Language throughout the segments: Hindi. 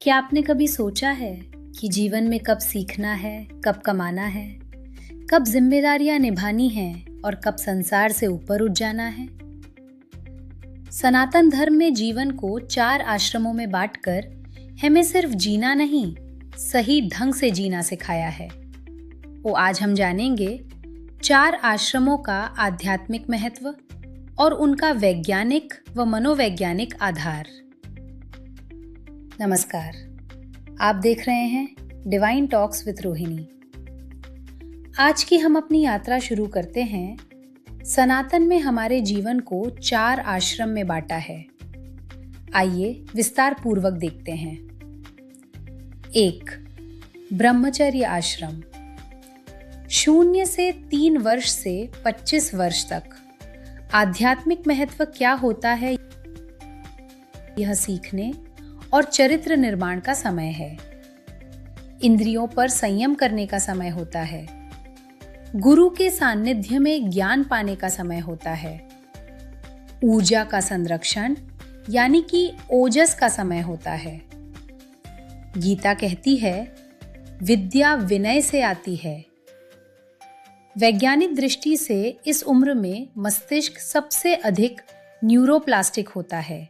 क्या आपने कभी सोचा है कि जीवन में कब सीखना है, कब कमाना है, कब जिम्मेदारियां निभानी हैं और कब संसार से ऊपर उठ जाना है? सनातन धर्म में जीवन को 4 आश्रमों में बांटकर हमें सिर्फ जीना नहीं, सही ढंग से जीना सिखाया है। वो आज हम जानेंगे 4 आश्रमों का आध्यात्मिक महत्व और उनका वैज्ञानिक व मनोवैज्ञानिक आधार। नमस्कार, आप देख रहे हैं डिवाइन टॉक्स विद रोहिणी। आज की हम अपनी यात्रा शुरू करते हैं। सनातन में हमारे जीवन को 4 आश्रम में बांटा है। आइए विस्तार पूर्वक देखते हैं। 1. ब्रह्मचर्य आश्रम। 0 से 3 वर्ष से 25 वर्ष तक आध्यात्मिक महत्व क्या होता है, यह सीखने और चरित्र निर्माण का समय है। इंद्रियों पर संयम करने का समय होता है। गुरु के सानिध्य में ज्ञान पाने का समय होता है। ऊर्जा का संरक्षण यानी कि ओजस का समय होता है। गीता कहती है, विद्या विनय से आती है। वैज्ञानिक दृष्टि से इस उम्र में मस्तिष्क सबसे अधिक न्यूरोप्लास्टिक होता है।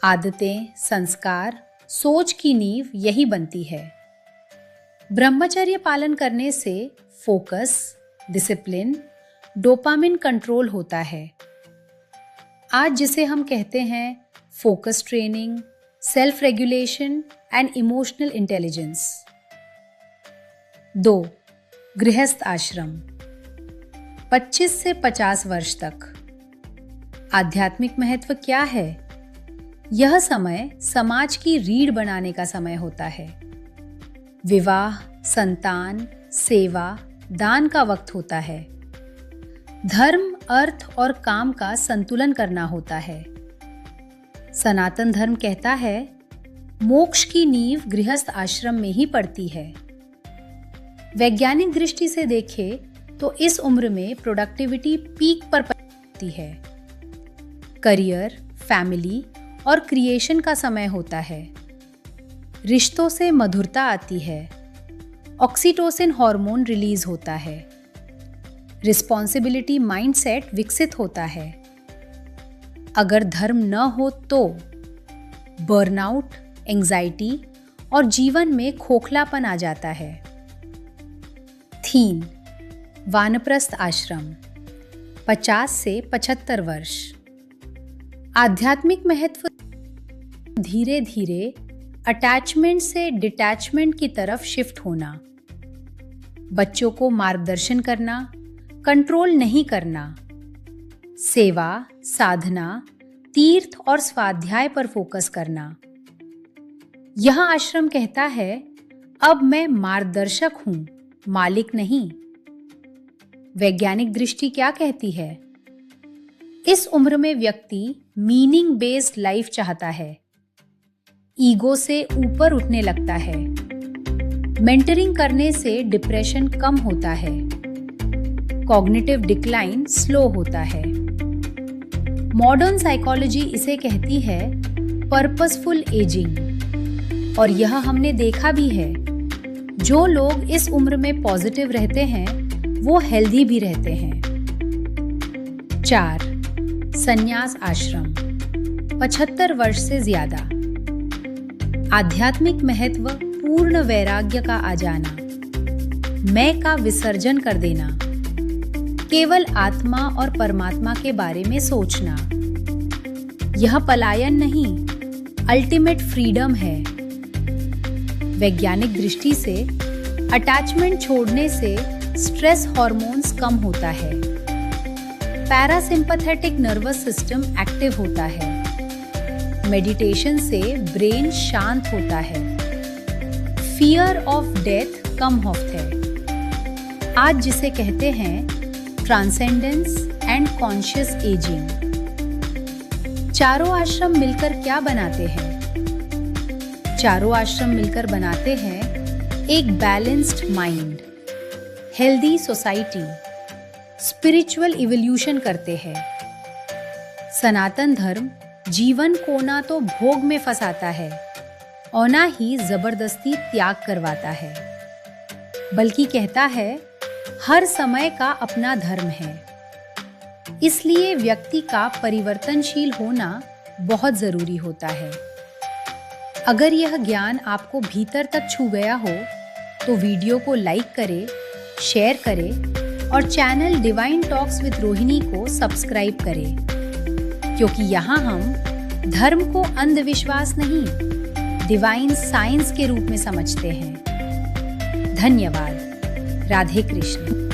आदतें, संस्कार, सोच की नींव यही बनती है। ब्रह्मचर्य पालन करने से फोकस, डिसिप्लिन, डोपामिन कंट्रोल होता है। आज जिसे हम कहते हैं focus training, self regulation and emotional intelligence. 2. गृहस्थ आश्रम। 25 से 50 वर्ष तक आध्यात्मिक महत्व क्या है? यह समय समाज की रीढ़ बनाने का समय होता है। विवाह, संतान, सेवा, दान का वक्त होता है। धर्म, अर्थ और काम का संतुलन करना होता है। सनातन धर्म कहता है, मोक्ष की नींव गृहस्थ आश्रम में ही पड़ती है। वैज्ञानिक दृष्टि से देखें तो इस उम्र में प्रोडक्टिविटी पीक पर पहुंचती है। करियर, फैमिली और क्रिएशन का समय होता है। रिश्तों से मधुरता आती है। ऑक्सीटोसिन हार्मोन रिलीज होता है। रिस्पॉन्सिबिलिटी माइंडसेट विकसित होता है। अगर धर्म न हो तो बर्नआउट, एंजाइटी और जीवन में खोखलापन आ जाता है। 3. वानप्रस्थ आश्रम। 50 से 75 वर्ष। आध्यात्मिक महत्व धीरे धीरे अटैचमेंट से डिटैचमेंट की तरफ शिफ्ट होना। बच्चों को मार्गदर्शन करना, कंट्रोल नहीं करना। सेवा, साधना, तीर्थ और स्वाध्याय पर फोकस करना। यह आश्रम कहता है, अब मैं मार्गदर्शक हूं, मालिक नहीं। वैज्ञानिक दृष्टि क्या कहती है? इस उम्र में व्यक्ति मीनिंग बेस्ड लाइफ चाहता है। ईगो से ऊपर उठने लगता है। मेंटरिंग करने से डिप्रेशन कम होता है। कॉग्निटिव डिक्लाइन स्लो होता है। मॉडर्न साइकोलॉजी इसे कहती है पर्पसफुल एजिंग। और यह हमने देखा भी है, जो लोग इस उम्र में पॉजिटिव रहते हैं वो हेल्दी भी रहते हैं। 4. संन्यास आश्रम। 75 वर्ष से ज्यादा। आध्यात्मिक महत्व पूर्ण वैराग्य का आ जाना, मैं का विसर्जन कर देना, केवल आत्मा और परमात्मा के बारे में सोचना। यह पलायन नहीं, अल्टीमेट फ्रीडम है। वैज्ञानिक दृष्टि से अटैचमेंट छोड़ने से स्ट्रेस हार्मोन्स कम होता है। पैरासिम्पैथेटिक नर्वस सिस्टम एक्टिव होता है। मेडिटेशन से ब्रेन शांत होता है। फियर ऑफ डेथ कम होता है। आज जिसे कहते हैं ट्रांसेंडेंस एंड कॉन्शियस एजिंग। चारों आश्रम मिलकर क्या बनाते हैं? चारों आश्रम मिलकर बनाते हैं एक balanced mind, healthy society, spiritual evolution करते हैं। सनातन धर्म जीवन को ना तो भोग में फंसाता है औना ही जबरदस्ती त्याग करवाता है, बल्कि कहता है हर समय का अपना धर्म है। इसलिए व्यक्ति का परिवर्तनशील होना बहुत जरूरी होता है। अगर यह ज्ञान आपको भीतर तक छू गया हो तो वीडियो को लाइक करें, शेयर करें और channel divine talks with Rohini को सब्सक्राइब करें, क्योंकि यहाँ हम धर्म को अंधविश्वास नहीं, डिवाइन साइंस के रूप में समझते हैं। धन्यवाद। राधे कृष्ण।